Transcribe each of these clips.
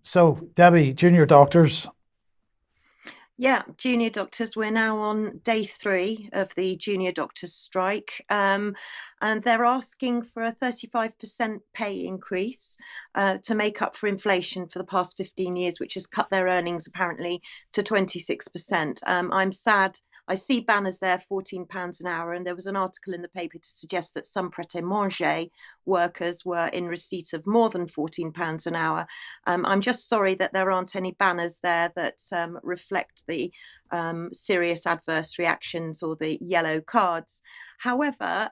So, Debbie, junior doctors. Yeah, junior doctors, we're now on day 3 of the junior doctors strike. And they're asking for a 35% pay increase to make up for inflation for the past 15 years, which has cut their earnings apparently to 26%. I'm sad. I see banners there, £14 an hour, and there was an article in the paper to suggest that some pret-a-manger workers were in receipt of more than £14 an hour. I'm just sorry that there aren't any banners there that reflect the serious adverse reactions or the yellow cards. However,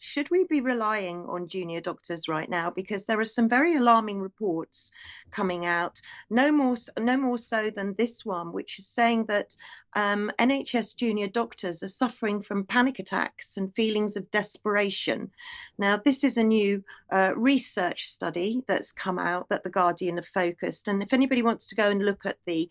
should we be relying on junior doctors right now? Because there are some very alarming reports coming out. No more so than this one, which is saying that NHS junior doctors are suffering from panic attacks and feelings of desperation. Now, this is a new research study that's come out that the Guardian have focused. And if anybody wants to go and look at the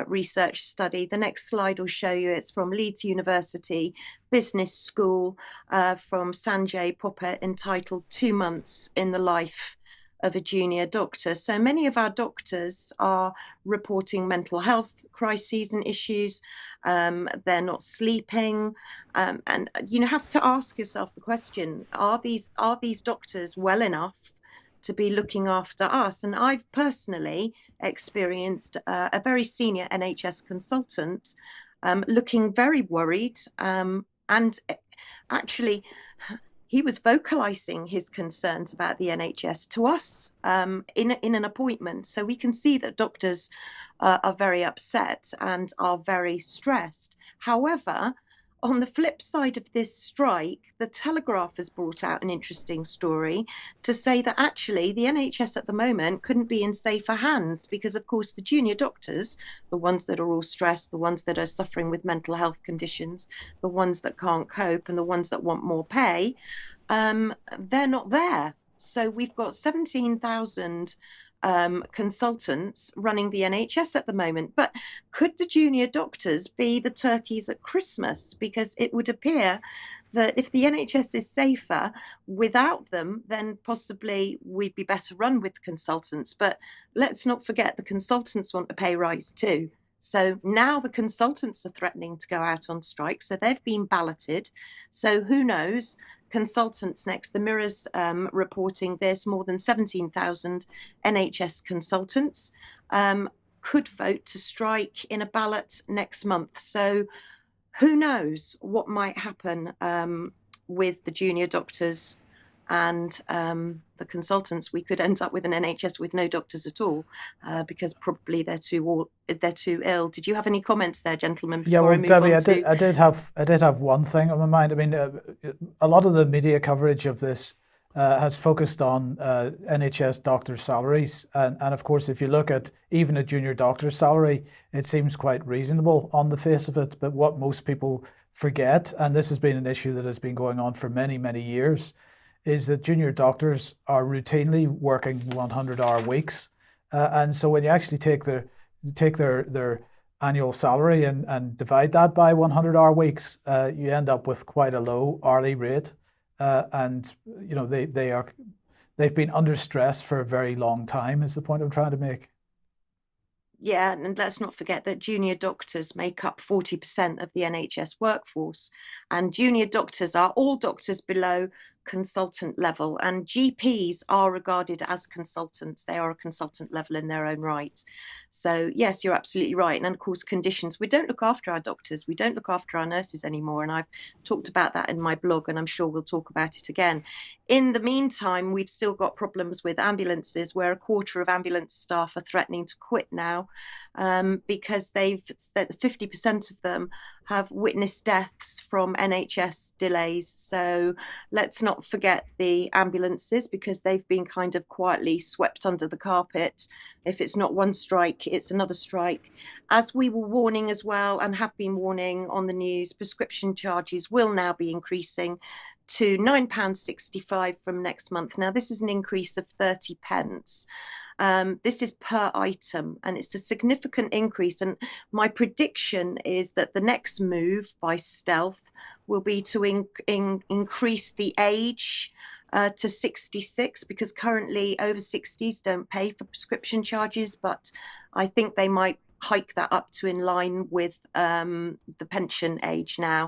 research study, the next slide will show you it's from Leeds University Business School from Sanjay Popper, entitled 2 Months in the Life of a Junior Doctor. So many of our doctors are reporting mental health crises and issues. They're not sleeping, and you have to ask yourself the question: Are these doctors well enough to be looking after us? And I've personally experienced a very senior NHS consultant looking very worried, and actually he was vocalizing his concerns about the NHS to us in an appointment. So we can see that doctors are very upset and are very stressed. However, on the flip side of this strike, the Telegraph has brought out an interesting story to say that actually the NHS at the moment couldn't be in safer hands because, of course, the junior doctors, the ones that are all stressed, the ones that are suffering with mental health conditions, the ones that can't cope, and the ones that want more pay, they're not there. So we've got 17,000 consultants running the NHS at the moment. But could the junior doctors be the turkeys at Christmas? Because it would appear that if the NHS is safer without them, then possibly we'd be better run with consultants. But let's not forget the consultants want a pay rise too. So now the consultants are threatening to go out on strike. So they've been balloted. So who knows? Consultants next. The Mirror's reporting there's more than 17,000 NHS consultants could vote to strike in a ballot next month. So who knows what might happen with the junior doctors and the consultants. We could end up with an NHS with no doctors at all because probably they're too ill. Did you have any comments there, gentlemen, Yeah, before well, I move Debbie, on to? I did have one thing on my mind. I mean, a lot of the media coverage of this has focused on NHS doctors' salaries, and of course, if you look at even a junior doctor's salary, it seems quite reasonable on the face of it. But what most people forget, and this has been an issue that has been going on for many, many years, is that junior doctors are routinely working 100-hour weeks, and so when you actually take their annual salary and divide that by 100-hour weeks, you end up with quite a low hourly rate. And you know they've been under stress for a very long time. Is the point I'm trying to make? Yeah, and let's not forget that junior doctors make up 40% of the NHS workforce. And junior doctors are all doctors below consultant level, and GPs are regarded as consultants. They are a consultant level in their own right. So, yes, you're absolutely right. And of course, conditions. We don't look after our doctors, we don't look after our nurses anymore. And I've talked about that in my blog, and I'm sure we'll talk about it again. In the meantime, we've still got problems with ambulances where a quarter of ambulance staff are threatening to quit now because they've that 50% of them have witnessed deaths from NHS delays. So let's not forget the ambulances because they've been kind of quietly swept under the carpet. If it's not one strike, it's another strike. As we were warning as well and have been warning on the news, prescription charges will now be increasing to £9.65 from next month. Now, this is an increase of 30 pence. This is per item, and it's a significant increase. And my prediction is that the next move by stealth will be to increase the age to 66, because currently over 60s don't pay for prescription charges, but I think they might hike that up to in line with the pension age now.